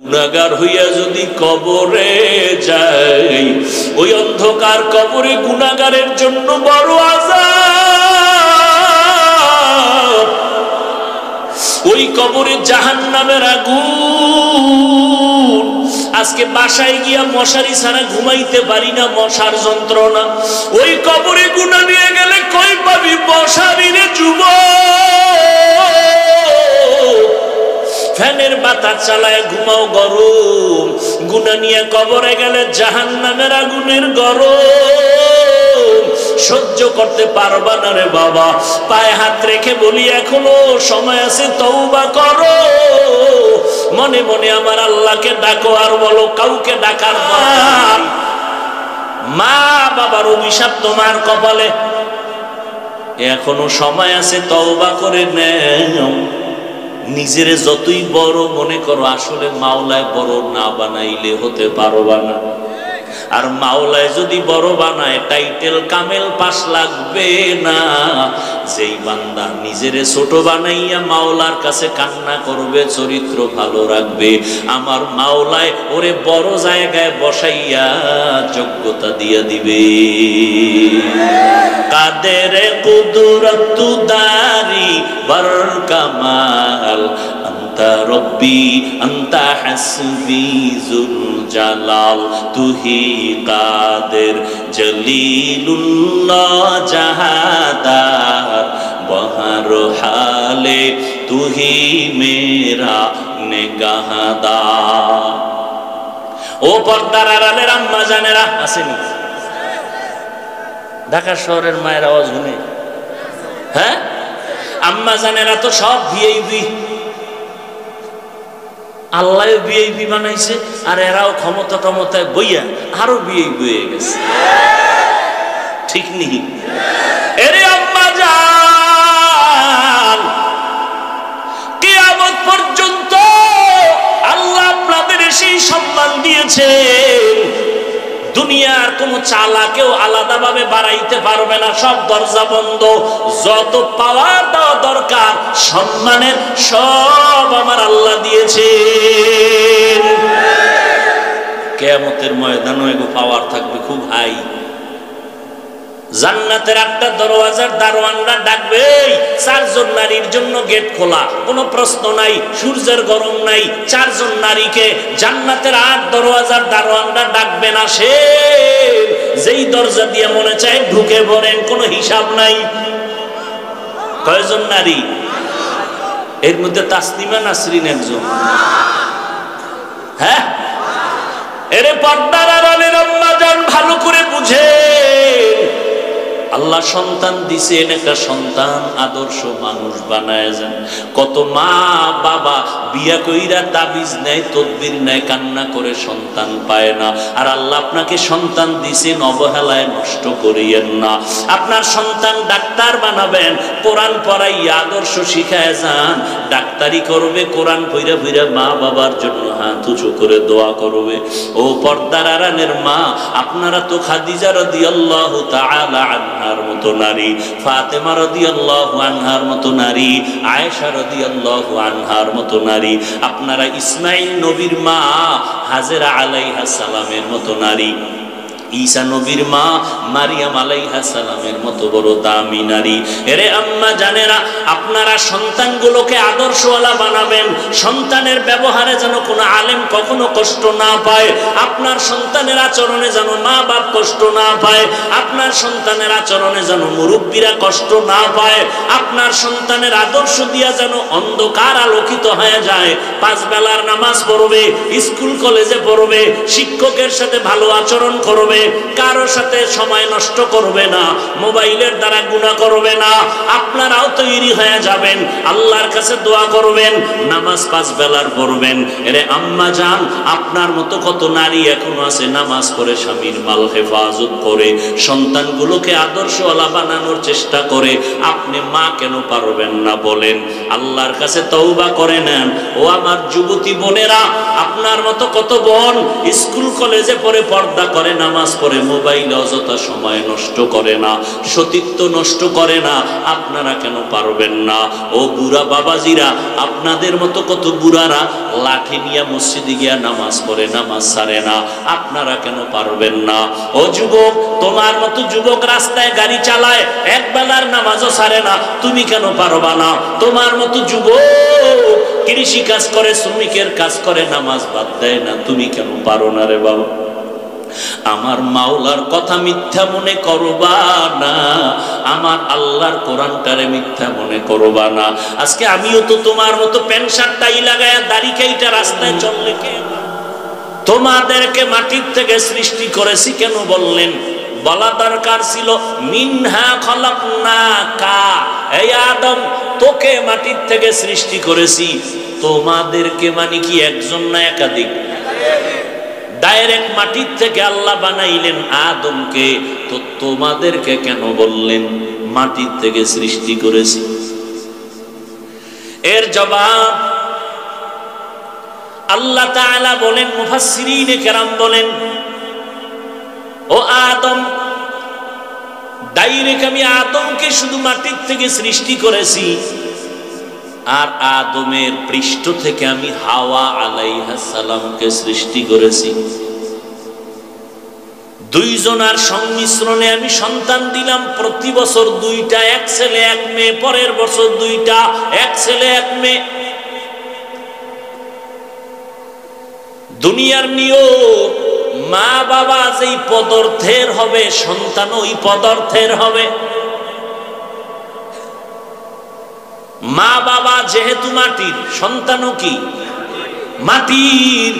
গুনাহগার হইয়া যদি কবরে যাই, ওই অন্ধকার কবরে গুনাহগারের জন্য বড় আযাব। ওই কবরে জাহান্নামের আগুন। আজকে বাসায় গিয়া মশারি ছাড়া ঘুমাইতে পারি না, মশার যন্ত্রণা। ওই কবরে গুনাহ নিয়ে গেলে কই পাবি মশারি রে যুবক? ফ্যানের বাতাস চালায় ঘুমাও গরম, গুনাহ নিয়ে কবরে গেলে জাহান্নামের আগুনের গরম সহ্য করতে পারবা না রে বাবা। পায়ে হাত রেখে বলি এখনো সময় আছে, তওবা করো। মনে মনে আমার আল্লাহকে ডাকো আর বলো কাউকে ডাকার দরকার। মা বাবার অভিশাপ তোমার কপালে, এখনো সময় আছে, তওবা করে নাও। নিজেরে যতই বড় মনে করো, আসলে মাওলায় বড় না বানাইলে হতে পারবা না। আর মাওলায় যদি বড় বানায়, টাইটেল কামেল পাস লাগবে না। যেই বান্দা নিজেরে ছোট বানাইয়া মাওলার কাছে কান্না করবে, চরিত্র ভালো রাখবে, আমার মাওলায় ওরে বড় জায়গায় বসাইয়া যোগ্যতা দিয়া দিবে। কাদের কুদরত দারি বর কামাল, আন্তা রব্বি আন্তা হাসবি জুল জালাল, তুহি কাদের জলিলুল্লাহ জাহাদার, বহর হালে তুহি মেরা নেগাহদার। ও পর্দার আড়ালের আম্মা জানেরা আসেনি? ঢাকা শহরের মায়ের আওয়াজ শুনে, হ্যাঁ আম্মা জানেরা তো সব ভিআইপি। আল্লাহ ভিআইপি বানাইছে, আর এরাও ক্ষমতা টমতায় বইয়া আরো ভিআইপি হয়ে গেছে। ঠিক নেই? এরে আম্মা জান, কিয়ামত পর্যন্ত আল্লাহ আপনাদের সেই সম্মান দিয়েছে, দুনিয়ার কোন চালাকেও আলাদাভাবে বাড়াইতে পারবে না। সব দরজা বন্ধ। যত পাওয়ার দেওয়া দরকার সম্মানের, সব আমার আল্লাহ দিয়েছে। কিয়ামতের ময়দানে এগো পাওয়ার থাকবে খুব হাই। জান্নাতের একটা দরওয়াজার দারোয়ানরা ডাকবে, চারজন নারীর জন্য গেট খোলা, কোনো প্রশ্ন নাই, সূর্যের গরম নাই, চারজন নারীকে জান্নাতের 8 দরওয়াজার দারোয়ানরা ডাকবে না। সে যেই দরজা দিয়ে মনে চায় ঢুকে পড়েন, কোনো হিসাব নাই। কয়জন নারী? এর মধ্যে তাসলিমা নাসরিন একজন। হ্যাঁ, এরে পর্দার আড়ালের আম্মা জান ভালো করে বুঝে, আল্লাহ সন্তান দিছেন, একটা সন্তান আদর্শ মানুষ বানায় যান। কত মা বাবা বিয়া কইরা তাবিজ নেয়, তদবির নেয়, কান্না করে সন্তান পায় না। আর আল্লাহ আপনাকে সন্তান দিছেন, অবহেলায় নষ্ট করিয়েন না। আপনার সন্তান ডাক্তার বানাবেন, কোরআন পড়াইয়া আদর্শ শিখায় যান। ডাক্তারি করবে, কোরআন পইরা পইরা মা বাবার জন্য হাত উঁচু করে দোয়া করবে। ও পর্দার আড়ালের মা, আপনারা তো খাদিজা রাদিয়াল্লাহু তাআলা আনহার মতো নারী, ফাতেমা রাদিয়াল্লাহু আনহার মতো নারী, আয়েশা রাদিয়াল্লাহু আনহার মতো নারী, আপনারা ইসমাইল নবীর মা হাজেরা আলাইহা সালামের মতো নারী, ঈসা নবীর মা মারিয়াম আলাইহিস সালামের মতো বড় দামি নারী। এরে আম্মা জানেরা, আপনারা সন্তানগুলোকে আদর্শওয়ালা বানাবেন। সন্তানের ব্যবহারে যেন কোনো আলেম কখনো কষ্ট না পায়, আপনার সন্তানের আচরণে যেন মা বাপ কষ্ট না পায়, আপনার সন্তানের আচরণে যেন মুরব্বীরা কষ্ট না পায়, আপনার সন্তানের আদর্শ দিয়া যেন অন্ধকার আলোকিত হয়ে যায়। 5 বেলার নামাজ পড়বে, স্কুল কলেজে পড়বে, শিক্ষকের সাথে ভালো আচরণ করবে, কারোর সাথে সময় নষ্ট করবে না, মোবাইলের দ্বারা গুনাহ করবে না। আপনারাও তৈরি হয়ে যাবেন, আল্লাহর কাছে দোয়া করবেন, নামাজ 5 বেলার পড়বেন। এরে আম্মা জান, আপনার মতো কত নারী এখনো আছে নামাজ পড়ে স্বামীর মাল হেফাজত করে, সন্তানগুলোকে আদর্শওয়ালা বানানোর চেষ্টা করে। আপনি মা কেন পারবেন না বলেন? আল্লাহর কাছে তওবা করে নেন। ও আমার যুবতী বোনেরা, আপনার মতো কত বোন স্কুল কলেজে পড়ে পর্দা করে, নামাজ পড়ে মোবাইলে অযথা সময় নষ্ট করে না, সতীত্ব নষ্ট করে না, আপনারা কেন পারবেন না? ও বুড়া বাবাজিরা, আপনাদের মতো কত বুড়ারা লাঠি নিয়ে মসজিদে গিয়া নামাজ পড়ে, নামাজ ছাড়ে না, আপনারা কেন পারবেন না? ও যুবক, তোমার মতো যুবক রাস্তায় গাড়ি চালায়, এক বেলার নামাজও ছাড়ে না, তুমি কেন পারবা না? তোমার মতো যুবক কৃষি কাজ করে, শ্রমিকের কাজ করে, নামাজ বাদ দেয় না, তুমি কেন পারো না রে বাবা? আমার মাওলার কথা মিথ্যা মনে করবা না, আমার আল্লাহর কোরআনটারে মিথ্যা মনে করবা না। আজকে আমিও তো তোমার মতো প্যান্ট শার্ট টাই লাগায়া দাড়ি কাইটা রাস্তায় চললে কে? তোমাদেরকে মাটির থেকে সৃষ্টি করেছি কেন বললেন? বলা দরকার ছিল মিনহা খলাকনাকা, এই আদম তোকে মাটির থেকে সৃষ্টি করেছি। তোমাদেরকে মানে কি একজন না একাধিক? ডাইরেক্ট মাটির থেকে আল্লাহ বানাইলেন আদমকে, তো তোমাদেরকে কেন বললেন মাটির থেকে সৃষ্টি করেছি? এর জবাব আল্লাহ তাআলা বলেন, মুফাসসিরিনে কেরাম বলেন, ও আদম, ডাইরেক্ট আমি আদমকে শুধু মাটির থেকে সৃষ্টি করেছি, আর আদমের পৃষ্ঠ থেকে আমি হাওয়া আলাইহিস সালামকে সৃষ্টি করেছি। দুইজনার সংমিশ্রণে আমি সন্তান দিলাম। প্রতি বছর দুইটা, এক ছেলে এক মেয়ে, পরের বছর দুইটা, এক ছেলে এক মেয়ে। দুনিয়ার নিয়ম, মা বাবা যেই পদার্থের হবে সন্তান ওই পদার্থের হবে। মা বাবা যেহেতু মাটির, সন্তানও কি মাটির।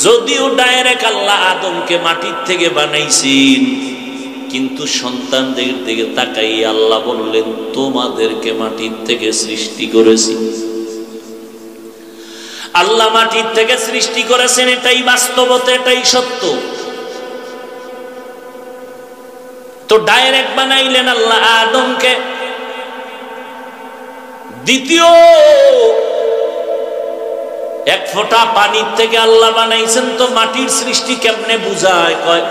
যদিও ডাইরেক্ট আল্লাহ আদমকে মাটির থেকে বানাইছেন, কিন্তু সন্তানদের দিকে তাকাই আল্লাহ বললেন তোমাদেরকে মাটির থেকে সৃষ্টি করেছি। আল্লাহ মাটির থেকে সৃষ্টি করেছেন, এটাই বাস্তবতা, এটাই সত্য। তো ডাইরেক্ট বানাইলেন আল্লাহ আদমকে। দ্বিতীয়, এক ফোঁটা পানির থেকে আল্লাহ বানাইছেন, তো মাটির সৃষ্টি কেমনে বুঝায়? কয়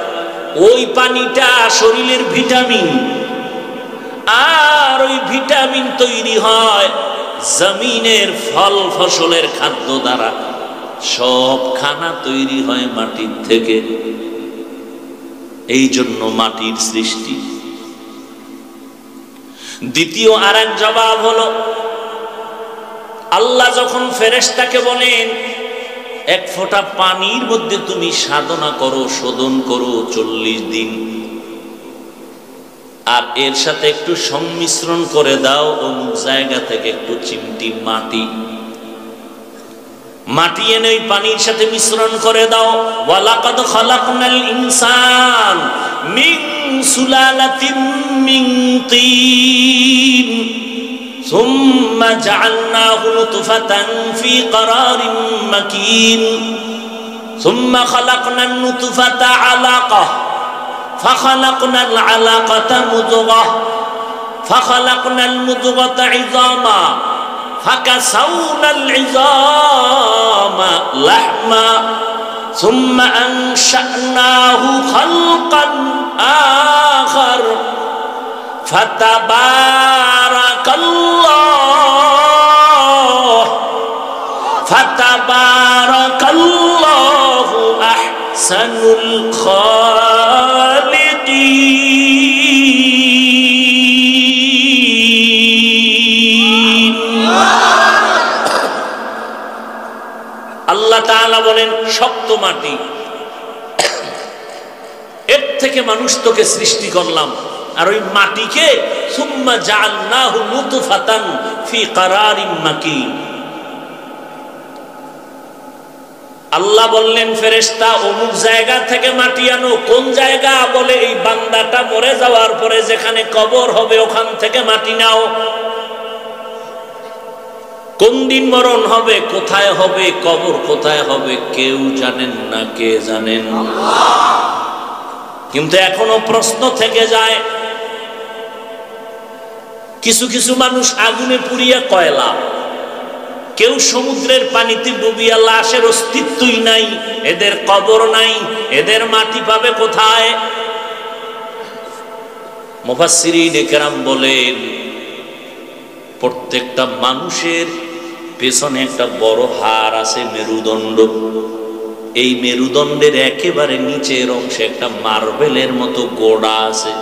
ওই পানিটা শরীরের ভিটামিন, আর ওই ভিটামিন তৈরি হয় জমিনের ফল ফসলের খাদ্য দ্বারা। সব খানা তৈরি হয় মাটির থেকে, এই জন্য মাটির সৃষ্টি। দ্বিতীয় আর এক জবাব হলো, আল্লাহ যখন ফেরেশতাকে বলেন এক ফোঁটা পানির মধ্যে তুমি সাধনা করো, শোধন করো 40 দিন, আর এর সাথে একটু সংমিশ্রণ করে দাও অমুক জায়গা থেকে একটু চিমটি মাটি এনে ওই পানির সাথে মিশ্রণ করে দাও। ওয়ালাকাদ খালাকনাল ইনসান মিন সুলালাতিন মিন তিন সুম্মা জাআলনাহু নুতফাতান ফি ক্বারারিন মাকিন সুম্মা খালাকনান নুতফাতা আলাকাহ فخلقنا العلقة مضغة فخلقنا المضغة عظاما فكسونا العظام لحما ثم أنشأناه خلقا آخر فتبارك الله أحسن الخالقين। আল্লাহ তাআলা বলেন শক্ত মাটি, এর থেকে মানুষ তোকে সৃষ্টি করলাম, আর ওই মাটিকে সুম্মা জাআলনাহু নুতফাতান ফি ক্বারারিন মাকিন। আল্লাহ বললেন ফেরেশতা অমুক জায়গা থেকে মাটি আনো। কোন জায়গা? বলে এই বান্দাটা মরে যাওয়ার পরে যেখানে কবর হবে ওখান থেকে মাটি নাও। কোন দিন মরণ হবে, কোথায় হবে, কবর কোথায় হবে কেউ জানেন না। কে জানেন? কিন্তু এখনো প্রশ্ন থেকে যায়, কিছু কিছু মানুষ আগুনে পুড়িয়া কয়লা, কেউ সমুদ্রের পানিতে ডুবিয়া লাশের অস্তিত্বই নাই, এদের কবর নাই, এদের মাটি পাবে কোথায়? মুফাসসিরিনে কেরাম বলেন প্রত্যেকটা মানুষের পেছনে একটা বড় হাড় আছে, মেরুদণ্ড। এই মেরুদণ্ডের একেবারে নিচের অংশে একটা মার্বেলের মতো গোড়া আছে।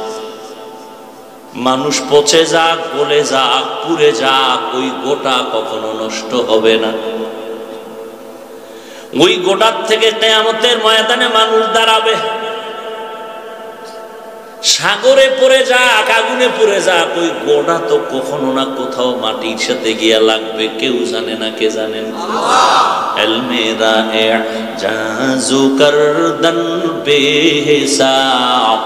মানুষ পচে যাক, গলে যাক, পুড়ে যাক, ওই গোটা কখনো নষ্ট হবে না। ওই গোটার থেকে কিয়ামতের ময়দানে মানুষ দাঁড়াবে। সাগরে পড়ে যাক, আগুনে পুড়ে যাক, ওই গোড়া তো কখনো না কোথাও মাটির সাথে গিয়া লাগবে। কেউ জানে না, কে জানেন? এলমেরা এজাজু করদন বেহিসাব,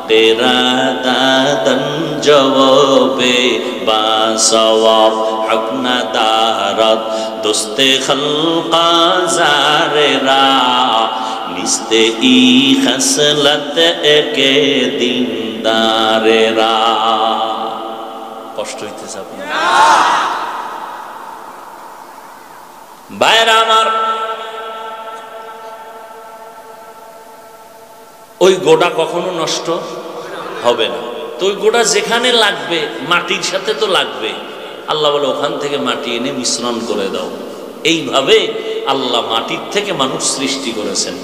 তেরা দাদন জওয়াবে বাসওয়াব, হকনা দারত দোস্তে খলকা জারেরা, নিস্তে ই খসলত একে দিনদারেরা। কষ্ট হইতেছে আপনার? ভাইরা আমার, ওই গোড়া কখনো নষ্ট হবে না। তো ওই গোড়া যেখানে লাগবে, মাটির সাথে তো লাগবে। আল্লাহ বলে ওখান থেকে মাটি এনে মিশ্রণ করে দাও। এইভাবে আল্লাহ মাটির থেকে মানুষ সৃষ্টি করেছেন।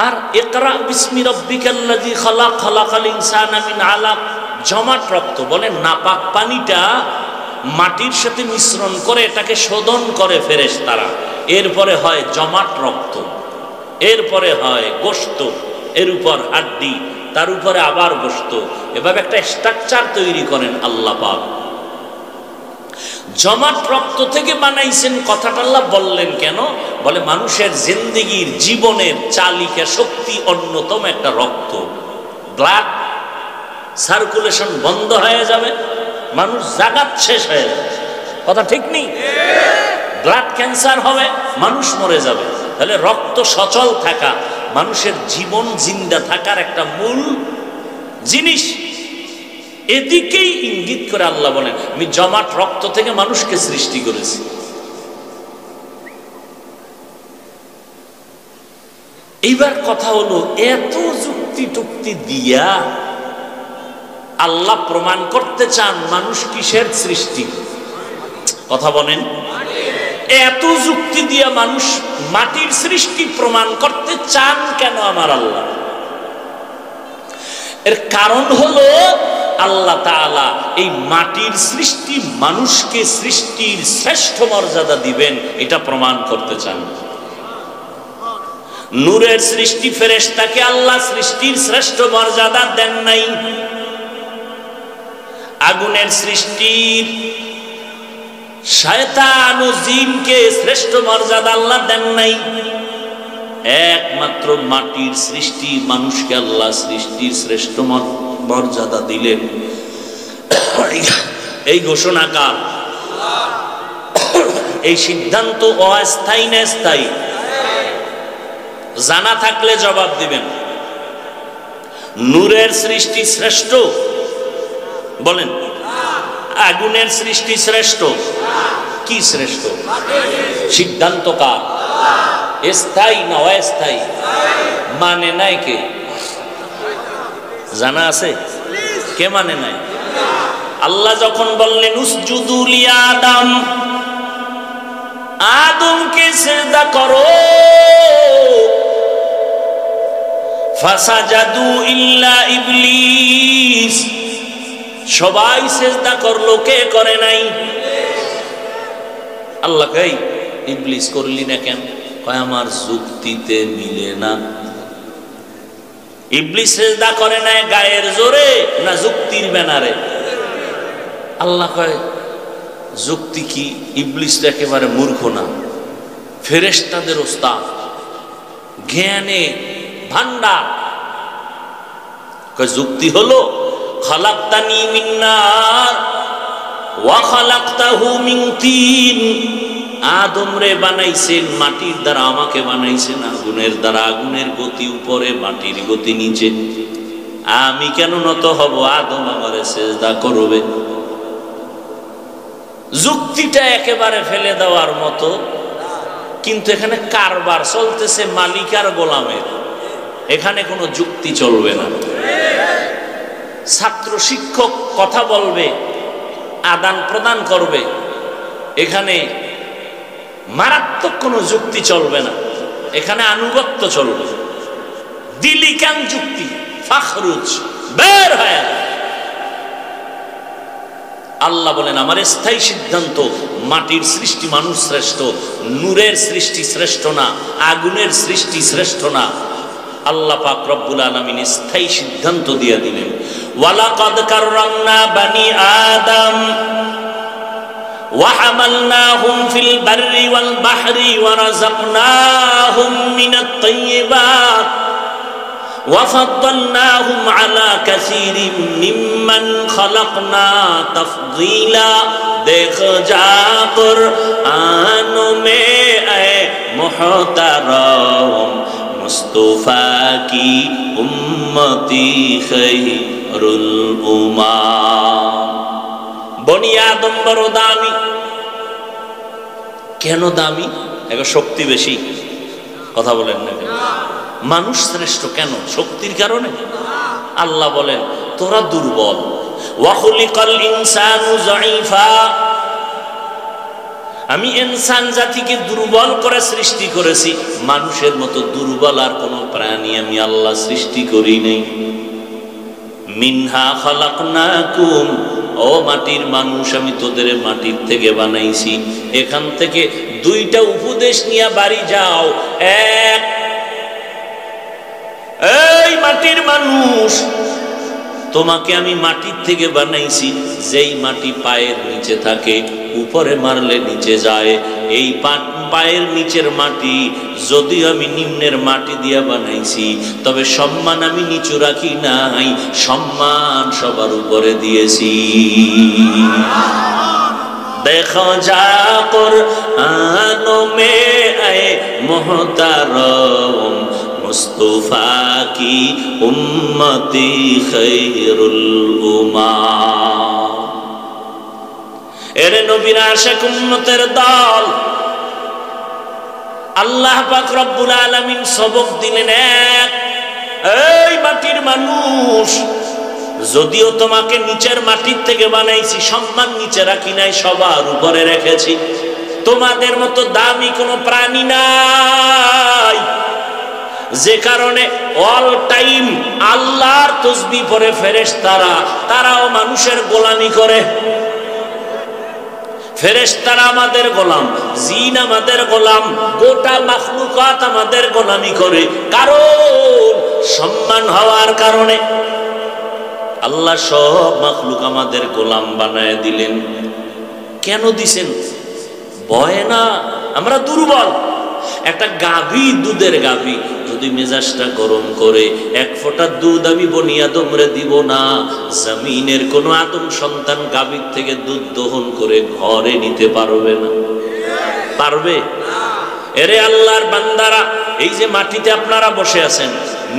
আর ইকরা বিসমি রাব্বিকাল্লাযী খালাক, খালাকাল ইনসানা মিন আলাক, জমাট রক্ত বলে নাপাক পানিটা মাটির সাথে মিশ্রণ করে এটাকে শোধন করে ফেরেশতারা। এরপরে হয় জমাট রক্ত, এরপরে হয় গোশত, এর উপর হাড্ডি, তার উপরে আবার গোশত। এভাবে একটা স্ট্রাকচার তৈরি করেন আল্লাহ পাক। জমাট রক্ত থেকে বানাইছেন, কথাটা আল্লাহ বললেন কেন? বলে মানুষের জিন্দেগির, জীবনের চালিকা শক্তি অন্যতম একটা রক্ত। ব্লাড সার্কুলেশন বন্ধ হয়ে যাবে, মানুষ জাগাত শেষ হয়ে যাবে। কথা ঠিক নেই? ব্লাড ক্যান্সার হবে, মানুষ মরে যাবে। তাহলে রক্ত সচল থাকা মানুষের জীবন জিন্দা থাকার একটা মূল জিনিস। এদিকেই ইঙ্গিত করে আল্লাহ বলেন আমি জমাট রক্ত থেকে মানুষকে সৃষ্টি করেছি। এইবার কথা হলো, এত যুক্তি টুক্তি দিয়া আল্লাহ প্রমাণ করতে চান মানুষ কিসের সৃষ্টি? কথা বলেন। এত যুক্তি দিয়া মানুষ মাটির সৃষ্টি প্রমাণ করতে চান কেন আমার আল্লাহ? এর কারণ হলো আল্লাহ তাআলা এই মাটির সৃষ্টি মানুষকে সৃষ্টির শ্রেষ্ঠ মর্যাদা দিবেন, এটা প্রমাণ করতে চান। নূরের সৃষ্টি ফেরেশতাকে আল্লাহ সৃষ্টির শ্রেষ্ঠ মর্যাদা দেন নাই। আগুনের সৃষ্টির শয়তান ও জিনকে শ্রেষ্ঠ মর্যাদা আল্লাহ দেন নাই। একমাত্র মাটির সৃষ্টি মানুষকে আল্লাহ সৃষ্টির শ্রেষ্ঠ মর্যাদা দিলেন। এই ঘোষণা কার? এই সিদ্ধান্ত অস্থায়ী না স্থায়ী? জানা থাকলে জবাব দিবেন। নূরের সৃষ্টি শ্রেষ্ঠ বলেন, আগুনের সৃষ্টি শ্রেষ্ঠ? কি শ্রেষ্ঠ? সিদ্ধান্ত কার? স্থায়ী না অস্থায়ী? মানে নাই কে? জানা আছে? কে মানে নাই? আল্লাহ যখন বললেন উসজুদু লিআদম, আদমকে সিজদা করো, ফাসাজাদু ইল্লা ইবলিস, সবাই সিজদা করলো, কে করে নাই? আল্লাহ কই ইবলিস করলি না কেন? কয় আমার যুক্তিতে মিলে না। ইবলিস সিজদা করে নাই গায়ের জোরে না যুক্তির ব্যানারে? আল্লাহ কয় যুক্তি কি? ইবলিস তো একেবারে মূর্খ না, ফেরেশতাদের ওস্তাদ, জ্ঞানে ভান্ডার। কয় যুক্তি হলো খালাকতানি মিন নার ওয়া খালাকতাহু মিন তিন, আদম রে বানাইছেন মাটির দ্বারা, আমাকে বানাইছেন আগুনের দ্বারা। আগুনের গতি উপরে, মাটির গতি নিচে। আমি কেন নত হব? আদম আমারে সিজদা করবে। যুক্তিটা একেবারে ফেলে দেওয়ার মতো, কিন্তু এখানে কারবার চলতেছে মালিক আর গোলামের, এখানে কোনো যুক্তি চলবে না। ছাত্র শিক্ষক কথা বলবে, আদান প্রদান করবে, এখানে মারাত্মক কোনো যুক্তি চলবে না, এখানে আনুগত্য চলবে। দিলি কেন যুক্তি, ফাখরুজ, বের হয়ে যা। আল্লাহ বলেন আমার স্থায়ী সিদ্ধান্ত, মাটির সৃষ্টি মানুষ শ্রেষ্ঠ, নূরের সৃষ্টি শ্রেষ্ঠ না, আগুনের সৃষ্টি শ্রেষ্ঠ না। আল্লাহ পাক রব্বুল আলামিন স্থায়ী সিদ্ধান্ত দিয়ে দিলেন, ওয়ালাকাদ কাররামনা বানি আদম ওয়া হামালনাহুম ফিল বাররি ওয়াল বাহরি ওয়া রাযাকনাহুম মিনাত তাইয়্যিবাত ওয়া ফাদ্দালনাহুম আলা কাসীরিম মিম্মান খালাকনা তাফদীলা। দেখ যা কুরআন মে এ মুহতারাম মুস্তাফা কি উম্মতি খায়রুল উম্মাম। বনি আদম বড় দামি। কেন দামি? এগো শক্তি বেশি, কথা বলেন না কেন? মানুষ শ্রেষ্ঠ কেন? শক্তির কারণে? আল্লাহ বলেন তোরা দুর্বল। ওয়া খুলিকাল ইনসানু যায়ীফা, আমি ইনসান জাতিকে দুর্বল করে সৃষ্টি করেছি, মানুষের মতো দুর্বল আর কোনো প্রাণী আমি আল্লাহ সৃষ্টি করি নাই। মিনহা খালাকনাকুম, ও মাটির মানুষ আমি তোদের মাটির থেকে বানাইছি। এখান থেকে দুইটা উপদেশ নিয়ে বাড়ি যাও। এক, এই মাটির মানুষ, তোমাকে আমি মাটির থেকে বানাইছি, যেই মাটি পায়ের নিচে থাকে উপরে মারলে নিচে যায়। এই পায়ের নিচের মাটি যদি আমি নিম্নের মাটি দিয়া বানাইছি, তবে সম্মান আমি নিচু রাখি নাই, সম্মান সবার উপরে দিয়েছি। দেখো যা কুরআন মে আয়ে মুহতারাম মুস্তাফা কি উম্মতি খায়রুল উম্মাম। এর নবীর আশিক উম্মতের দল, আল্লাহ পাক রব্বুল আলামিন সবক দিলেন এক, এই মাটির মানুষ, যদিও তোমাকে নিচের মাটির থেকে বানাইছি, সম্মান নিচে রাখি নাই, সবার উপরে রেখেছি। তোমাদের মতো দামি কোনো প্রাণী নাই, যে কারণে অল টাইম আল্লাহর তাসবিহ পড়ে ফেরেশতারা, তারাও মানুষের গোলামি করে। ফেরেশতারা আমাদের গোলাম, জিন আমাদের গোলাম, গোটা মাখলুকাত আমাদের গোলামি করে। কারণ সম্মান হওয়ার কারণে আল্লাহ সব মাখলুক আমাদের গোলাম বানায় দিলেন। কেন দিছেন? ভয় না, আমরা দুর্বল। একটা গাভী, দুধের গাভী যদি মেজাজটা গরম করে, এক ফোঁটা দুধ আমি বনি আদমরে দিব না। জমিনের কোন আদম সন্তান গাভীর থেকে দুধ দহন করে ঘরে নিতে পারবে না, পারবে? এরে আল্লাহর বান্দারা, এই যে মাটিতে আপনারা বসে আছেন,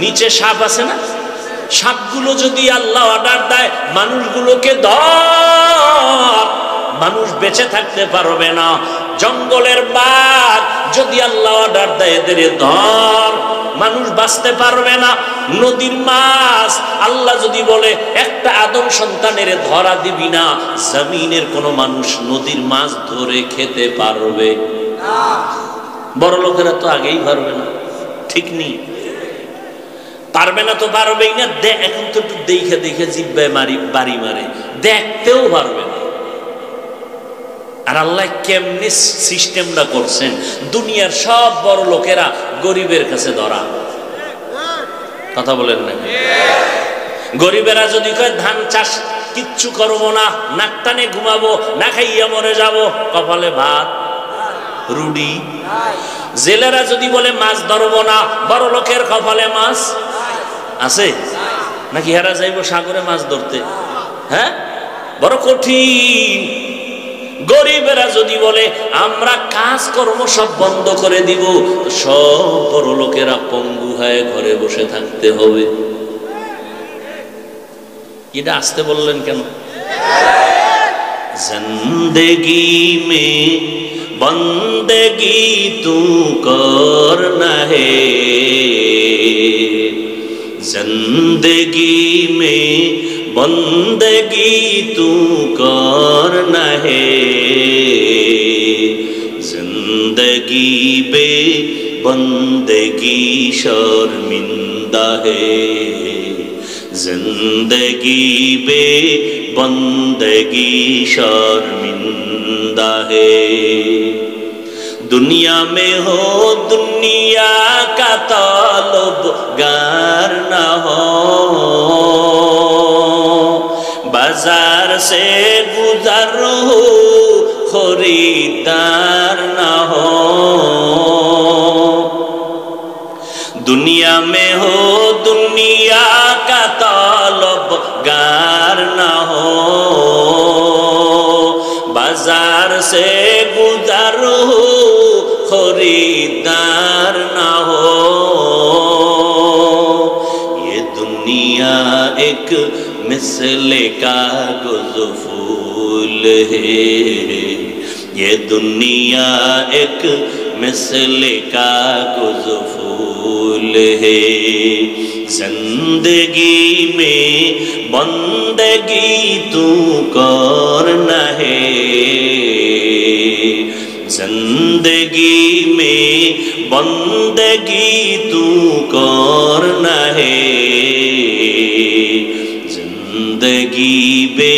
নিচে সাপ আছে না? সাপগুলো যদি আল্লাহ অর্ডার দেয় মানুষগুলোকে ধর, মানুষ বেঁচে থাকতে পারবে না। জঙ্গলের বাঘ যদি আল্লাহ অর্ডার দেয় এদের ধর, মানুষ বাঁচতে পারবে না। নদীর মাছ আল্লাহ যদি বলে একটা আদম সন্তানের ধরা দিবি না, জমিনের কোন মানুষ নদীর মাছ ধরে খেতে পারবে না। বড় লোকেরা তো আগেই পারবে না, ঠিক নেই? পারবে না তো পারবেই না। এখন তো একটু দেখে দেখে জিব্বায় বাড়ি মারে, দেখতেও পারবে না। আর আল্লাহ কেমনি সিস্টেমটা করছেন, দুনিয়ার সব বড় লোকেরা গরিবের কাছে ধরা। কথা বলেন না? গরিবেরা যদি কয় ধান চাষ কিচ্ছু করবো না, নাক টানে ঘুমাবো, না খাইয়া মরে যাব, কপালে ভাত রুটি। জেলেরা যদি বলে মাছ ধরবো না, বড় লোকের কপালে মাছ আছে নাকি? হেরা যাইব সাগরে মাছ ধরতে? হ্যাঁ, বড় কঠিন। গরিবেরা যদি বলে আমরা কাজকর্ম সব বন্ধ করে দিব, সব বড় লোকেরা পঙ্গু হয়ে ঘরে বসে থাকতে হবে। এটা আসতে বললেন কেন? जिंदगी में बंदगी तू करना है, जिंदगी में बंदगी तू करना है, जिंदगी बे बंदगी शर्मिंदा है, जिंदगी बे बंदगी शर्मिंदा है। दुनिया में हो दुनिया का तलबगार न हो, बाजार से गुजर हो खरीदार न हो। दुनिया में हो दुनिया का तलबगार न हो, बाजार से गुजर हो खरीदार न हो। ये दुनिया एक मिसले कागज़ फूल है, ये दुनिया एक मिसले कागज़ फूल है, जिंदगी में बंदगी तू करना है, जिंदगी में बंदगी तू करना है, जिंदगी बे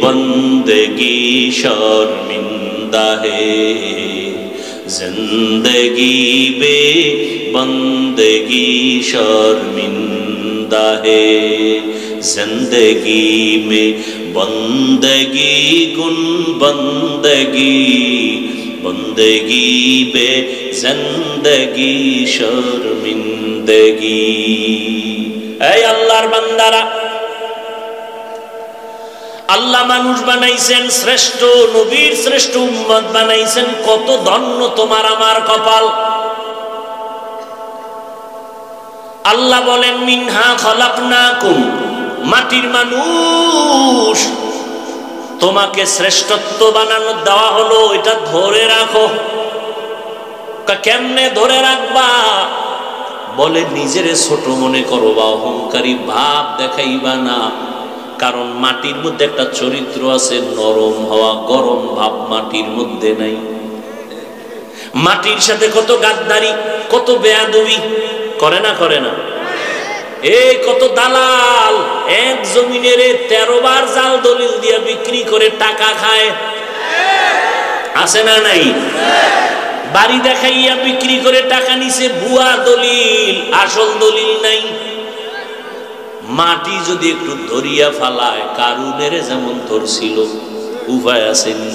बंदगी शर्मिंदा है, जिंदगी बे बंदगी शर्मिंदा है, जिंदगी में बंदगी गुन बंदगी, बंदगी बे जिंदगी शर्मिंदगी। ऐ अल्लाहर बंदारा, আল্লাহ মানুষ বানাইছেন, শ্রেষ্ঠ নবীর শ্রেষ্ঠ উম্মত বানাইছেন, কত ধন্য তোমার আমার কপাল। আল্লাহ বলেন মিনহা খলাকনাকুম, মাটির মানুষ তোমাকে শ্রেষ্ঠত্ব বানানো দেওয়া হলো, এটা ধরে রাখো। কেমনে ধরে রাখবা? বলে নিজেরে ছোট মনে করো বা অহংকারী ভাব দেখাইবা না, কারণ মাটির মধ্যে একটা চরিত্র আছে, নরম হওয়া, গরম ভাব মাটির মধ্যে নাই। মাটির সাথে কত গাদ্দারি, কত বেয়াদবি করে না, করে না? এই কত দালাল এক জমিনের 13 বার জাল দলিল দিয়া বিক্রি করে টাকা খায়, আছে না নাই? বাড়ি দেখাইয়া বিক্রি করে টাকা নিছে, ভুয়া দলিল, আসল দলিল নাই। মাটি যদি একটু ধরিয়া ফালায়, কারুনের যেমন ধরছিল, উপায় আসেনি।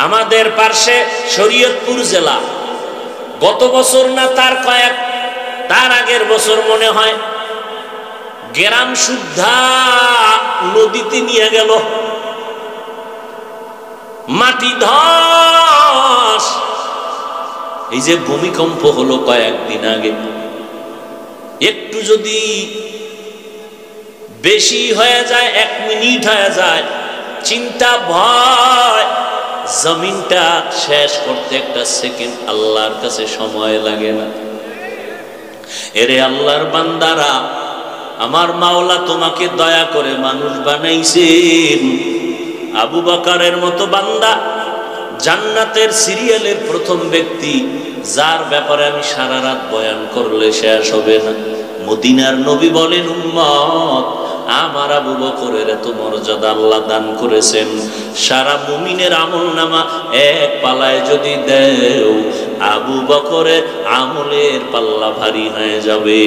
আমাদের পার্শ্বে শরীয়তপুর জেলা, গত বছর না তার আগের বছর মনে হয়, গ্রাম সুদ্ধা নদীতে নিয়ে গেল, মাটি ধস। এই যে ভূমিকম্প হলো কয়েকদিন আগে, একটু যদি বেশি হয়ে যায়, 1 মিনিট হয়ে যায়, চিন্তা ভয়, জমিনটা শেষ করতে একটা সেকেন্ড আল্লাহর কাছে সময় লাগে না। এরে আল্লাহর বান্দারা, আমার মাওলা তোমাকে দয়া করে মানুষ বানাইছেন। আবু বকরের মতো বান্দা, জান্নাতের সিরিয়ালের প্রথম ব্যক্তি, যার ব্যাপারে আমি সারা রাত বয়ান করলে শেষ হবে না। মদিনার নবী বলেন, উম্মত, আমার আবু বকরের এত মর্যাদা আল্লাহ দান করেছেন, সারা মুমিনের আমলনামা এক পালায় যদি দেও, আবু বকরের আমলের পাল্লা ভারী হয়ে যাবে।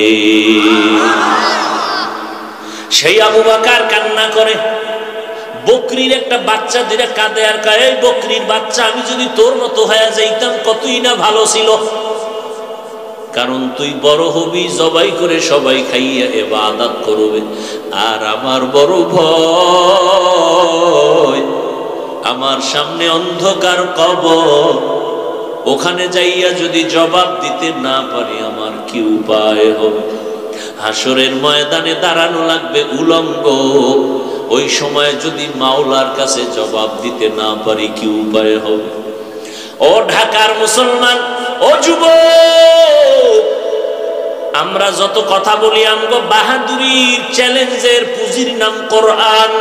সেই আবু বকর কান্না করে, বকরির একটা বাচ্চা দিলে কাঁদে আর কয়, এই বকরির বাচ্চা, আমি যদি তোর মতো হয়ে যাইতাম কতই না ভালো ছিল। কারণ তুই বড় হবি, জবাই করে সবাই খাইয়া ইবাদত করবে, আর আমার বড় ভয়, আমার সামনে অন্ধকার কবর, ওখানে যাইয়া যদি জবাব দিতে না পারি আমার কি উপায় হবে? হাসরের ময়দানে দাঁড়ানো লাগবে উলঙ্গ, ওই সময় যদি মাওলার কাছে জবাব দিতে না পারি কি উপায় হবে? ও ঢাকার মুসলমান, ও যুবক, আমরা যত কথা বলি আমগো বাহাদুরির চ্যালেঞ্জের পুঁজির নাম কোরআন।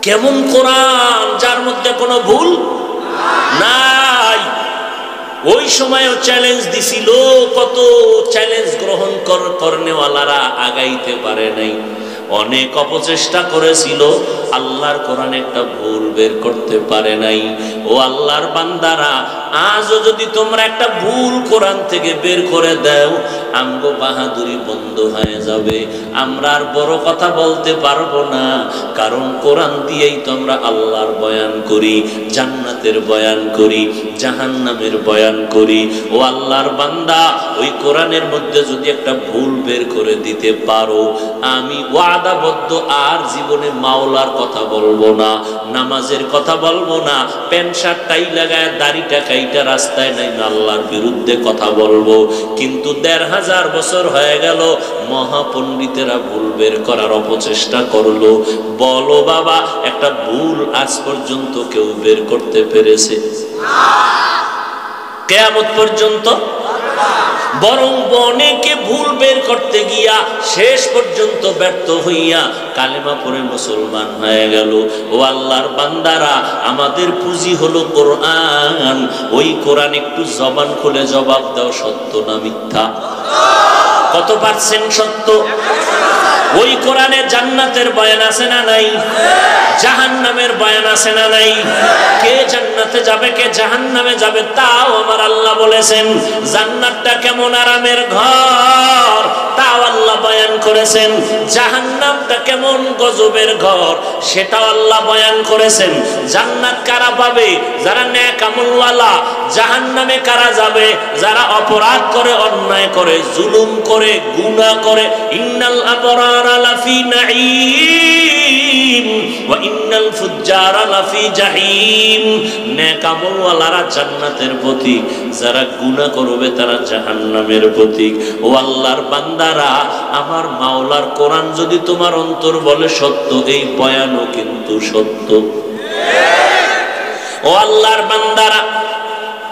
কেমন কোরআন যার মধ্যে কোনো ভুল নাই। ওই সময়ও চ্যালেঞ্জ দিছিল, কত চ্যালেঞ্জ গ্রহণ করনেওয়ালারা আগাইতে পারে নাই, অনেক অপচেষ্টা করেছিল, আল্লাহর কোরআনে একটা ভুল বের করতে পারে নাই। ও আল্লাহর বান্দারা, আজও যদি তোমরা একটা ভুল কোরআন থেকে বের করে দাও, আমগো বাহাদুরি বন্ধ হয়ে যাবে, আমরা আর বড় কথা বলতে পারবো না। কারণ কোরআন দিয়েই তো আমরা আল্লাহর বয়ান করি, জান্নাতের বয়ান করি, জাহান্নামের বয়ান করি। ও আল্লাহর বান্দা, ওই কোরআনের মধ্যে যদি একটা ভুল বের করে দিতে পারো, আমি ওয়াদাবদ্ধ আর জীবনে মাওলার কথা বলবো না, নামাজের কথা বলবো না, প্যান্ট শার্ট টাই লাগায় দাড়িটা কাইটা রাস্তায় নাই না, আল্লাহর বিরুদ্ধে কথা বলবো। কিন্তু ১৫০০ বছর হয়ে গেল, মহাপণ্ডিতেরা ভুল বের করার অপচেষ্টা করলো। বলো বাবা, একটা ভুল আজ পর্যন্ত কেউ বের করতে পেরেছে? কিয়ামত পর্যন্ত? বরং অনেকে ভুল বের করতে গিয়া শেষ পর্যন্ত ব্যর্থ হইয়া কালেমা পড়ে মুসলমান হয়ে গেল। ও আল্লাহর বান্দারা, আমাদের পুঁজি হলো কোরআন। ওই কোরআন একটু জবান খুলে জবাব দাও, সত্য না মিথ্যা? কত পার্সেন্ট সত্য? ওই কোরআনে জান্নাতের বয়ান আছে না নাই? জাহান্নামের বয়ান আছে না নাই? কে জান্নাতে যাবে, কে জাহান্নামে যাবে, তাও আমার আল্লাহ বলেছেন। জান্নাতটা কেমন আরামের ঘর, তাও আল্লাহ বয়ান করেছেন। জাহান্নামটা কেমন গজবের ঘর, সেটাও আল্লাহ বয়ান করেছেন। জান্নাত কারা পাবে? যারা নেক আমলওয়ালা। জাহান্নামে কারা যাবে? যারা অপরাধ করে, অন্যায় করে, জুলুম করে, গুনাহ করে। ইন্নাল আবরারা লাফি নাঈম ওয়া ইন্নাল ফুজ্জারা লাফি জাহিম। নেক আমলওয়ালারা জান্নাতের প্রতীক, যারা গুনাহ করবে তারা জাহান্নামের প্রতীক। ও আল্লাহর বান্দারা, আমার মাওলার কোরআন যদি তোমার অন্তর বলে সত্য, এই বয়ানও কিন্তু সত্য। ও আল্লাহর বান্দারা,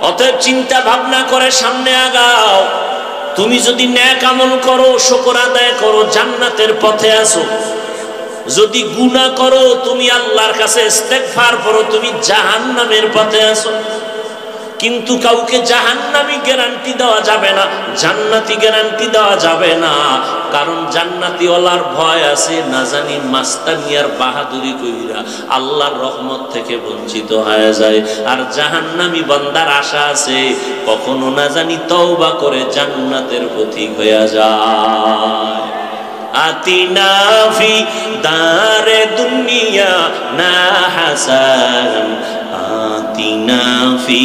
অতএব চিন্তা ভাবনা করে সামনে আগাও। তুমি যদি নেক আমল করো, শুকর আদায় করো, জান্নাতের পথে আসো। যদি গুনাহ করো, তুমি আল্লাহর কাছে ইস্তেগফার করো, তুমি জাহান্নামের পথে আসো। কিন্তু কাউকে জাহান্নামী গ্যারান্টি দেওয়া যাবে না, জান্নাতি গ্যারান্টি দেওয়া যাবে না। কারণ জান্নাতি ওয়ালার ভয় আছে, না জানি মাস্তানিয়ার বাহাদুরি কইরা আল্লাহর রহমত থেকে বঞ্চিত হয়ে যায়। আর জাহান্নামী বান্দার আশা আছে, কখনো না জানি তওবা করে জান্নাতের পথিক হয়ে যায়। আতিনা ফি দারে দুনিয়া না হাসান, আতিনা ফি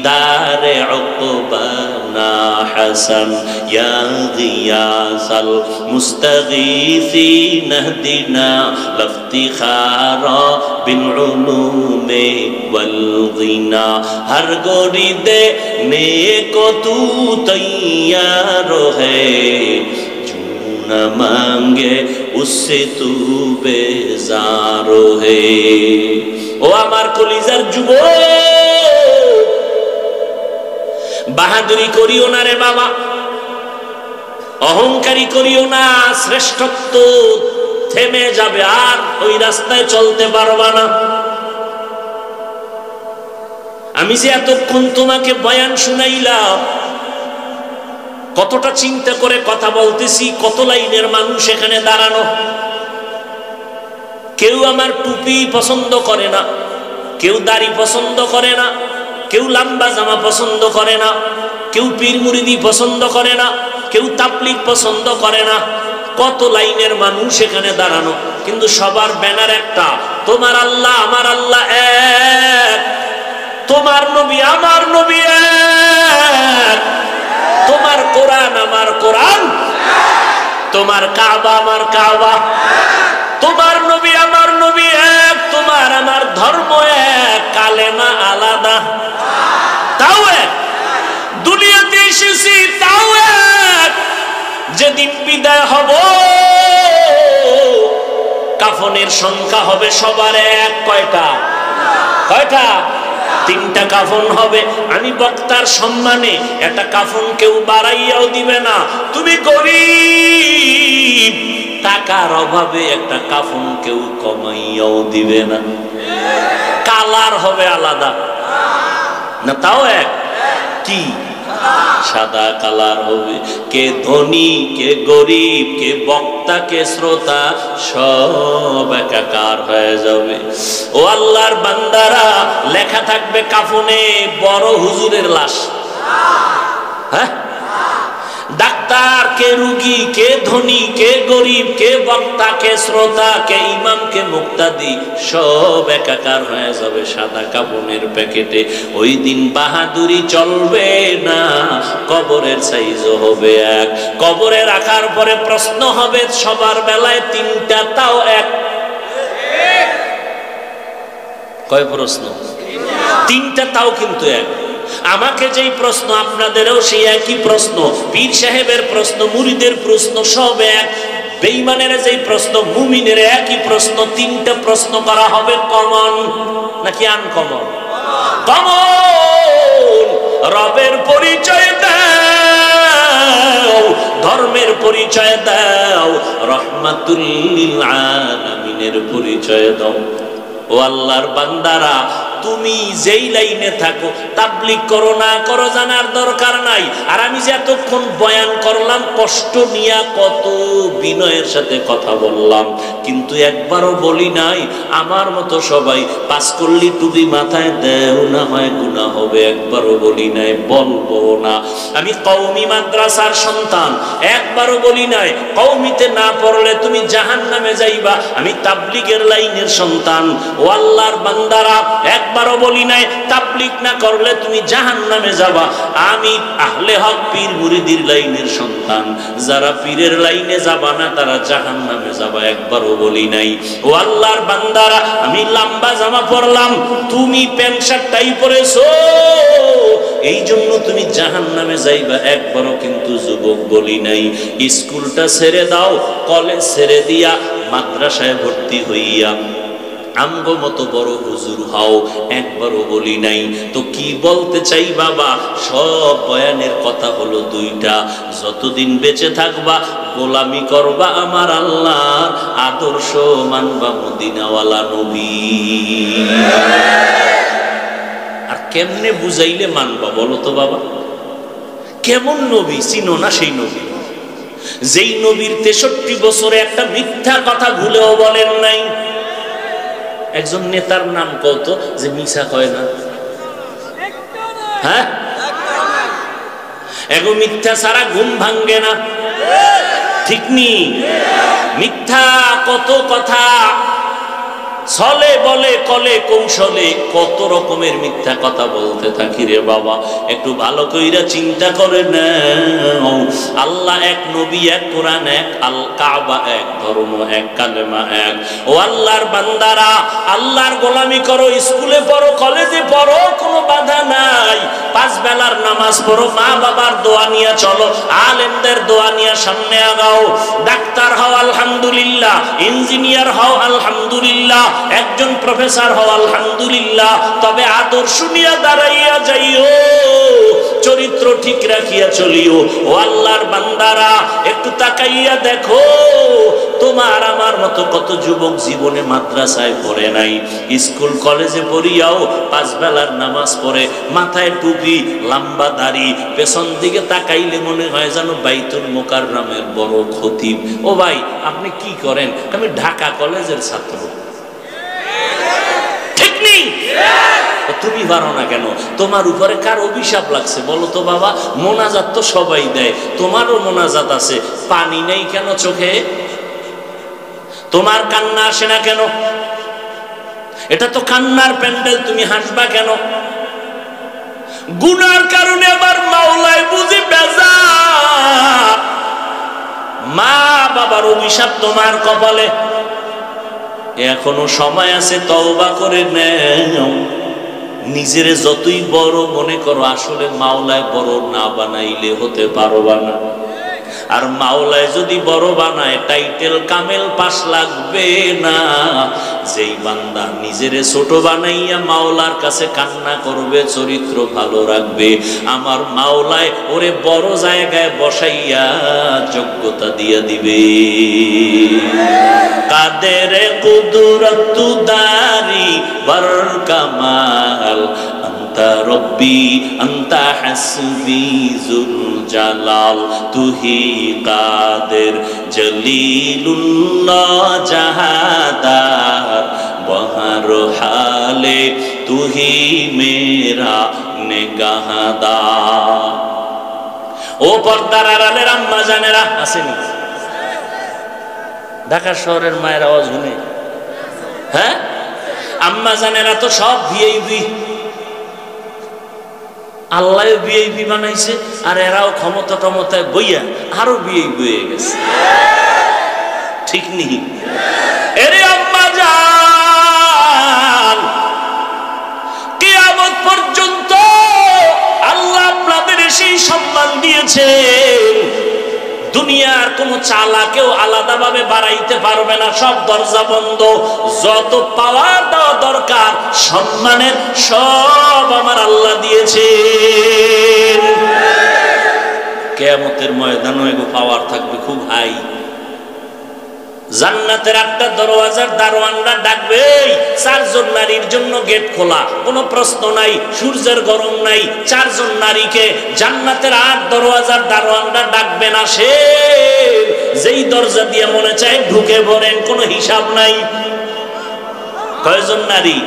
দারে উকবানা হাসান, ইয়া গিয়াসাল মুস্তাগীসিন ইহদিনা লাফতিখারা বিল উলুমি ওয়াল গিনা। হর গরিদে নেকো তু তৈয়ার হ্যায়, न मांगे उससे तू बेजार है। ও আমার কলিজার যুবক, বাহাদুরি করিও না রে বাবা, অহংকারী করিও না। শ্রেষ্ঠত্ব থেমে যাবে, আর ওই রাস্তায় চলতে পারবা না। আমি যে এতক্ষণ তোমাকে বয়ান শুনাইলাম, কতটা চিন্তা করে কথা বলতেছি, কত লাইনের মানুষ এখানে দাঁড়ানো। কেউ আমার টুপি পছন্দ করে না, কেউ দাড়ি পছন্দ করে না, কেউ লম্বা জামা পছন্দ করে না, কেউ পীর মুরিদি পছন্দ করে না, কেউ তাবলীগ পছন্দ করে না। কত লাইনের মানুষ এখানে দাঁড়ানো, কিন্তু সবার ব্যানার একটা, তোমার আল্লাহ আমার আল্লাহ এক, তোমার নবী আমার নবী এক, তোমার কোরআন আমার কোরআন, তোমার কাবা আমার কাবা, তোমার নবী আমার নবী এক, তোমার আমার ধর্ম এক, কালেমা আলাদা তাও এক, দুনিয়াতে এসেছি তাও এক। যেদিন বিদায় হব কাফনের সংখ্যা হবে সবার এক। কয়টা? কয়টা? 3টা কাফন হবে। আমি বক্তার সম্মানে একটা কাফন কেউ বাড়াইয়াও দিবে না। তুমি গরিব, টাকার অভাবে একটা কাফন কেউ কমাইয়াও দিবে না। কালার হবে আলাদা না? তাও এক। কি? সাদা কালার হবে। কে ধনী, কে গরিব, কে বক্তা, কে শ্রোতা, সব একাকার হয়ে যাবে। ও আল্লাহর বান্দারা, লেখা থাকবে কাফনে বড় হুজুরের লাশ। হ্যাঁ, ডাক্তার, কে রুগী, কে ধনী, কে গরিব, কে বক্তা, কে শ্রোতা, কে ইমাম, কে মুক্তাদি, সব একাকার হয়ে যাবে সাদা কাফনের প্যাকেটে। ওই দিন বাহাদুরি চলবে না, কবরের সাইজও হবে এক। কবরে রাখার পরে প্রশ্ন হবে সবার বেলায় 3টা, তাও এক। কয় প্রশ্ন? 3টা, তাও কিন্তু এক। আমাকে যেই প্রশ্ন, আপনাদেরও সেই একই প্রশ্ন। পীর সাহেবের প্রশ্ন, মুরিদের প্রশ্ন, সব এক। বেঈমানের যেই প্রশ্ন, মুমিনের একই প্রশ্ন। 3টা প্রশ্ন করা হবে কমন নাকি আনকমন? কমন। রবের পরিচয় দাও, ধর্মের পরিচয় দাও, রহমাতুল লিল আলামিনের পরিচয় দাও। ও আল্লাহর বান্দারা, তুমি যেই লাইনে থাকো, তাবলীগ করো না করো জানার দরকার নাই। আর আমি যে এতক্ষণ বয়ান করলাম, কষ্ট নিয়ে কত বিনয়ের সাথে কথা বললাম, কিন্তু একবারও বলি নাই আমার মতো সবাই 5 কল্লি টুপি মাথায় দেও না হয় গুনাহ হবে। একবারও বলি নাই, বলবো না। আমি কওমি মাদ্রাসার সন্তান, একবারও বলি নাই কওমিতে না পড়লে তুমি জাহান্নামে যাইবা। আমি তাবলীগের লাইনের সন্তান। ও আল্লাহর বান্দারা, একবারও বলি নাই তাবলীগ না করলে তুমি জাহান্নামে যাবা। আমি আহলে হক পীর মুরিদির লাইনের সন্তান। যারা পীরের লাইনে যাবা না তারা জাহান্নামে যাবা, একবারও বলি নাই। ও আল্লাহর বান্দারা, আমি লম্বা জামা পরলাম, তুমি প্যান্ট শার্টটাই পরেছো, এই জন্য তুমি জাহান্নামে যাইবা, একবারও কিন্তু যুবক বলি নাই। স্কুলটা ছেড়ে দাও, কলেজ ছেড়ে দিয়া মাদ্রাসায় ভর্তি হইয়া আমগো মতো বড় হুজুর হও, একবারও বলি নাই। তো কি বলতে চাই বাবা, সব বয়ানের কথা হলো 2টা। যতদিন বেঁচে থাকবা গোলামি করবা আমার আল্লাহর, আদর্শ মানবা মদিনাওয়ালা নবী। আর কেমনে বুঝাইলে মানবা বলো তো বাবা? কেমন নবী চিনো না? সেই নবী, যেই নবীর 63 বছরে একটা মিথ্যা কথা ভুলেও বলেন নাই। একজন নেতার নাম কত যে মিছা কয় না? হ্যাঁ, এগো মিথ্যা ছাড়া ঘুম ভাঙ্গে না, ঠিক নি? মিথ্যা কত কথা ছলে বলে কলে কৌশলে, কত রকমের মিথ্যা কথা বলতে থাকি রে বাবা। একটু ভালো কইরা চিন্তা করে নাও। আল্লাহ এক, নবী এক, কোরআন এক, আল কাবা এক, ধর্ম এক, কালেমা এক। ও আল্লাহর বান্দারা, আল্লাহর গোলামি করো, স্কুলে পড়ো, কলেজে পড়ো, কোনো বাধা নাই। 5 বেলার নামাজ পড়ো, মা বাবার দোয়া নিয়ে চলো, আলেমদের দোয়া নিয়ে সামনে আগাও। ডাক্তার হও আলহামদুলিল্লাহ, ইঞ্জিনিয়ার হও আলহামদুলিল্লাহ, একজন প্রফেসর হও আলহামদুলিল্লাহ, তবে আদর্শ নিয়ে দাঁড়াইয়া যাইও, চরিত্র ঠিক রাখিয়া চলিও। ও আল্লাহর বান্দারা, একটু তাকাইয়া দেখো, তোমার আমার মতো কত যুবক জীবনে মাদ্রাসায় পড়ে নাই, স্কুল কলেজে পড়িয়াও 5 বেলার নামাজ পড়ে, মাথায় টুপি, লম্বা দাড়ি, পেছন দিকে তাকাইলে মনে হয় যেন বাইতুল মুকাররমের বড় খতিব। ও ভাই, আপনি কি করেন? আমি ঢাকা কলেজের ছাত্র। ঠিক নেই? তুমি পারো না কেন? তোমার উপরে কার অভিশাপ লাগছে বলো তো বাবা? মোনাজাত তো সবাই দেয়, তোমারও মোনাজাত আছে, পানি নেই কেন চোখে? তোমার কান্না আসে না কেন? এটা তো কান্নার প্যান্ডেল, তুমি হাসবা কেন? গুনার কারণে আবার মাওলায় বুঝি বেজার, মা বাবার অভিশাপ তোমার কপালে। এখনো সময় আছে, তওবা করে নাও। নিজের যতই বড় মনে করো, আসলে মাওলায় বড় না বানাইলে হতে পারবা না। আর মাওলায় যদি বড় বানায় টাইটেল কামেল পাস লাগবে না। যেই বান্দা নিজেরে ছোট বানাইয়া মাওলার কাছে কান্না করবে, চরিত্র ভালো রাখবে, আমার মাওলায় ওরে বড় জায়গায় বসাইয়া যোগ্যতা দিয়া দিবে। কাদের কুদরত দারি বর কামাল আন্তা রব্বি আন্তা হাসবি জুল জালাল তুহি কাদের জলিলুল্লাহ জাহাদার বহর হালে তুহি মেরা নেগাহদার। ও পর্দার আড়ালের আম্মা জানেরা আসেনি? ঢাকা শহরের মায়ের আওয়াজ শুনে, হ্যাঁ আম্মা জানেরা তো সব ভিআইপি, আল্লাহ ভিআইপি বানাইছে, আর এরাও ক্ষমতা টমতায় বইয়া আরো ভিআইপি হয়ে গেছে, ঠিক নেই? এরে আম্মা জান, কিয়ামত পর্যন্ত আল্লাহ আপনাদের সেই সম্মান দিয়েছেন, দুনিয়ার কোন চালাকেও আলাদাভাবে বাড়াইতে পারবে না, সব দরজা বন্ধ। যত পাওয়ার দেওয়া দরকার সম্মানের সব আমার আল্লাহ দিয়েছেন। কিয়ামতের ময়দানে এগো পাওয়ার থাকবে খুব হাই। জান্নাতের একটা দরওয়াজার দারোয়ানরা ডাকবে, 4 জন নারীর জন্য গেট খোলা, কোনো প্রশ্ন নাই, সূর্যের গরম নাই, 4 জন নারীকে জান্নাতের 8 দরওয়াজার দারোয়ানরা ডাকবে না। সে যেই দরজা দিয়ে মনে চায় ঢুকে পড়েন, কোনো হিসাব নাই। কয়জন নারী?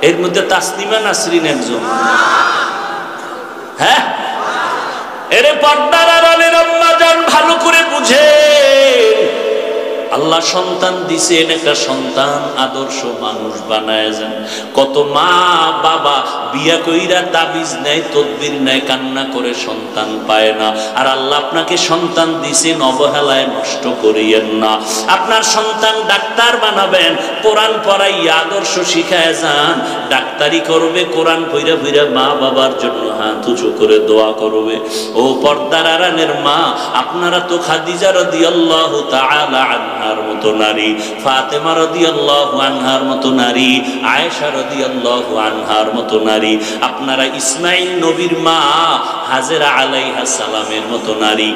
এর মধ্যে তাসলিমা নাসরিন একজন। হ্যাঁ, এরে পর্দার আড়ালের আম্মা জান ভালো করে বুঝে, আল্লাহ সন্তান দিছেন, একটা সন্তান আদর্শ মানুষ বানায় যান। কত মা বাবা বিয়া কইরা তাবিজ নেয়, তদবির নেয়, কান্না করে সন্তান পায় না। আর আল্লাহ আপনাকে সন্তান দিছেন, অবহেলায় নষ্ট করিয়েন না। আপনার সন্তান ডাক্তার বানাবেন, কোরআন পড়াইয়া আদর্শ শিখায় যান। ডাক্তারি করবে, কোরআন পইরা পইরা মা বাবার জন্য হাত উঁচু করে দোয়া করবে। ও পর্দার আড়ালের মা, আপনারা তো খাদিজা রাদিয়াল্লাহু তাআলা আনহার মতো নারী, ফাতেমা রাদিয়াল্লাহু আনহার মতো নারী, আয়েশা রাদিয়াল্লাহু আনহার মতো নারী, আপনারা ইসমাইল নবীর মা হাজেরা আলাইহিস সালামের মতো নারী,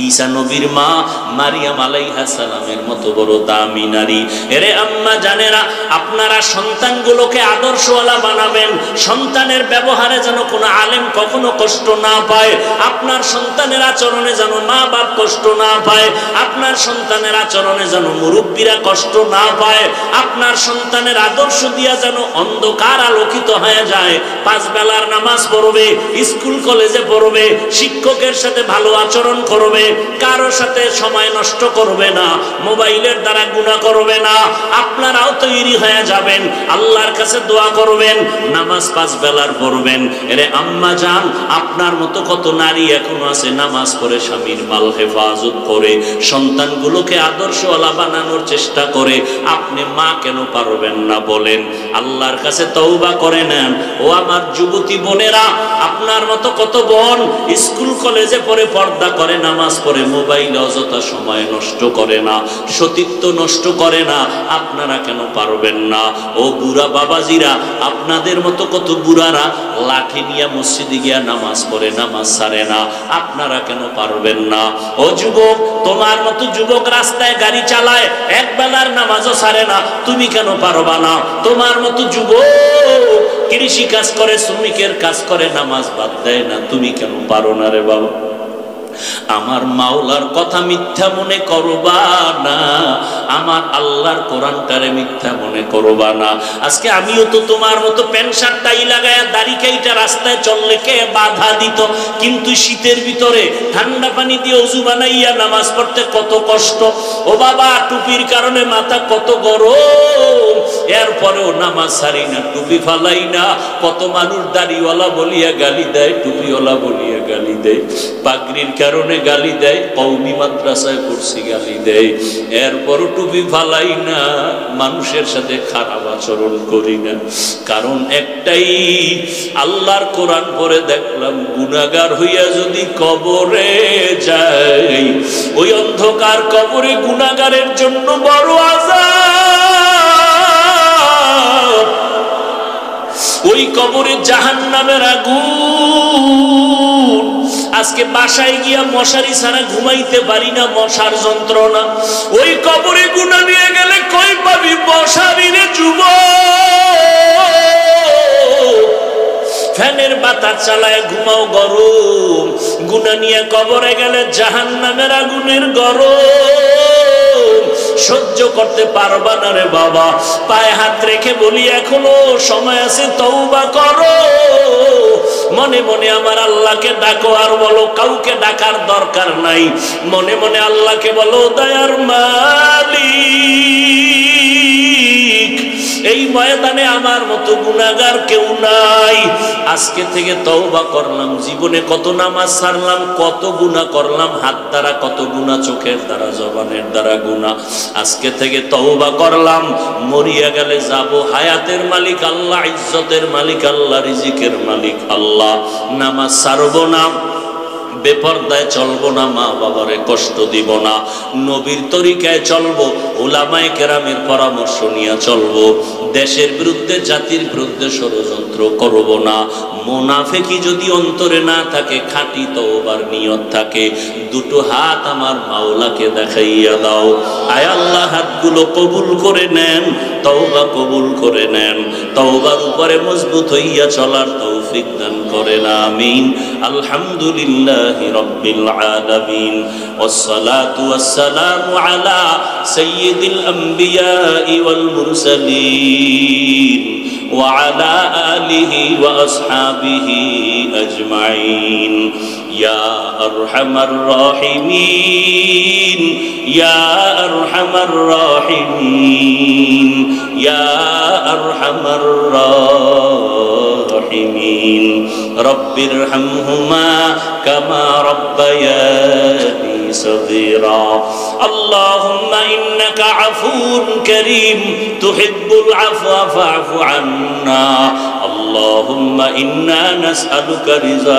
ঈসা নবীর মা মারিয়াম আলাইহিস সালামের মতো বড় দামি নারী। এরে আম্মা জানেরা, আপনারা সন্তানগুলোকে আদর্শওয়ালা বানাবেন। সন্তানের ব্যবহারে যেন কোনো আলেম কখনো কষ্ট না পায়, আপনার সন্তানের আচরণে যেন মা বাপ কষ্ট না পায়, আপনার সন্তানের আচরণে যেন মুরব্বীরা কষ্ট না পায়, আপনার সন্তানের আদর্শ দিয়া যেন অন্ধকার আলোকিত হয়ে যায়। 5 বেলার নামাজ পড়বে, স্কুল কলেজে পড়বে, শিক্ষকের সাথে ভালো আচরণ করবে, কারোর সাথে সময় নষ্ট করবে না, মোবাইলের দ্বারা গুনাহ করবে না। আপনারাও তৈরি হয়ে যাবেন, আল্লাহর কাছে দোয়া করবেন, নামাজ 5 বেলার পড়বেন। এরে আম্মা জান, আপনার মতো কত নারী এখনো আছে নামাজ পড়ে, স্বামীর মাল হেফাজত করে, সন্তানগুলোকে আদর্শওয়ালা বানানোর চেষ্টা করে। আপনি মা কেন পারবেন না বলেন? আল্লাহর কাছে তওবা করে নেন। ও আমার যুবতী বোনেরা, আপনার মতো কত বোন স্কুল কলেজে পড়ে, পর্দা করে, নামাজ পড়ে, মোবাইলে অযথা সময় নষ্ট করে না, সতীত্ব নষ্ট করে না। আপনারা কেন পারবেন না? ও বুড়া বাবাজিরা, আপনাদের মতো কত বুড়ারা লাঠি নিয়ে মসজিদে গিয়া নামাজ পড়ে, নামাজ ছাড়ে না। আপনারা কেন পারবেন না? ও যুবক, তোমার মতো যুবক রাস্তায় গাড়ি চালায়, 1 বেলার নামাজও ছাড়ে না, তুমি কেন পারবা না? তোমার মতো যুবক কৃষি কাজ করে, শ্রমিকের কাজ করে, নামাজ বাদ দেয় না, তুমি কেন পারো না রে বাবা? আমার মাওলার কথা মিথ্যা মনে করবা না, আমার আল্লাহর কোরআনটারে মিথ্যা মনে করবা না। আজকে আমিও তো তোমার মতো প্যান্ট শার্ট টাই লাগায়া দাড়ি কাইটা রাস্তায় চললে কে বাধা দিত, কিন্তু শীতের ভিতরে ঠান্ডা পানি দিয়ে ওযু বানাইয়া নামাজ পড়তে কত কষ্ট। ও বাবা, টুপির কারণে মাথা কত গরম, এরপরেও নামাজ ছাড়ি না, টুপি ফালাই না। কত মানুষ দাড়িওয়ালা বলিয়া গালি দেয়, টুপিওয়ালা বলিয়া গালি দেয়, পাগড়ির কারণে গালি দেয়, কওমি মাদ্রাসায় পড়ছি গালি দেয়, এরপরও টুপি ফালাই না, মানুষের সাথে খারাপ আচরণ করি না। কারণ একটাই, আল্লাহর কোরআন পড়ে দেখলাম গুনাহগার হইয়া যদি কবরে যায়, ওই অন্ধকার কবরে গুনাহগারের জন্য বড় আযাব। ওই কবরে জাহান্নামের আগুন। আজকে বাসায় গিয়া মশারি ছাড়া ঘুমাইতে পারি না, মশার যন্ত্রণা। ওই কবরে গুনাহ নিয়ে গেলে কই পাবি মশারি রে যুবক? ফ্যানের বাতাস চালায় ঘুমাও গরম, গুনাহ নিয়ে কবরে গেলে জাহান্নামের আগুনের গরম সহ্য করতে পারবা না রে বাবা। পায়ে হাত রেখে বলি এখনো সময় আছে, তওবা করো। মনে মনে আমার আল্লাহকে ডাকো আর বলো কাউকে ডাকার দরকার নাই। মনে মনে আল্লাহকে বলো দয়ার মালিক, এই ময়দানে আমার মতো গুনাহগার কেউ নাই। আজকে থেকে তওবা করলাম। জীবনে কত নামাজ ছাড়লাম, কত গুনাহ করলাম, হাত দ্বারা কত গুনাহ, চোখের দ্বারা, জবানের দ্বারা গুনাহ। আজকে থেকে তওবা করলাম। মরিয়া গেলে যাব, হায়াতের মালিক আল্লাহ, ইজ্জতের মালিক আল্লাহ, রিজিকের মালিক আল্লাহ। নামাজ ছাড়বো না, বেপরদায় চলবো না, মা বাবারে কষ্ট দিব না, নবীর তরিকায় চলবো, উলামায়ে কেরামের পরামর্শ নিয়ে চলবো, দেশের বিরুদ্ধে, জাতির বিরুদ্ধে ষড়যন্ত্র করব না। মুনাফিকি যদি অন্তরে না থাকে, খাঁটি তওবার নিয়ত থাকে, দুটো হাত আমার মাওলাকে দেখাইয়া দাও। আয় আল্লাহ, হাতগুলো কবুল করে নেন, তওবা কবুল করে নেন, তওবার উপরে মজবুত হইয়া চলার তৌফিক দান করেন, আমিন। আলহামদুলিল্লাহি রাব্বিল আলামিন, ওয়াসসালাতু ওয়াসসালামু আলা সাইয়্যিদিল আম্বিয়াই ওয়াল মুরসালিন ওয়া আলা আলিহি ওয়া আসহাবিহি আজমাইন। ইয়া আরহামার রাহিমিন, ইয়া আরহামার রাহিমিন, ইয়া আরহামার রাহিমিন। রব্বিরহামহুমা কামা রব্বায়ানি সগীরা। আল্লাহুম্মা ইন্নাকা আফুউন কারীম তুহিব্বুল আফওয়া ফা'ফু আন্না। আল্লাহুম্মা ইন্না নাসআলুকা রিজা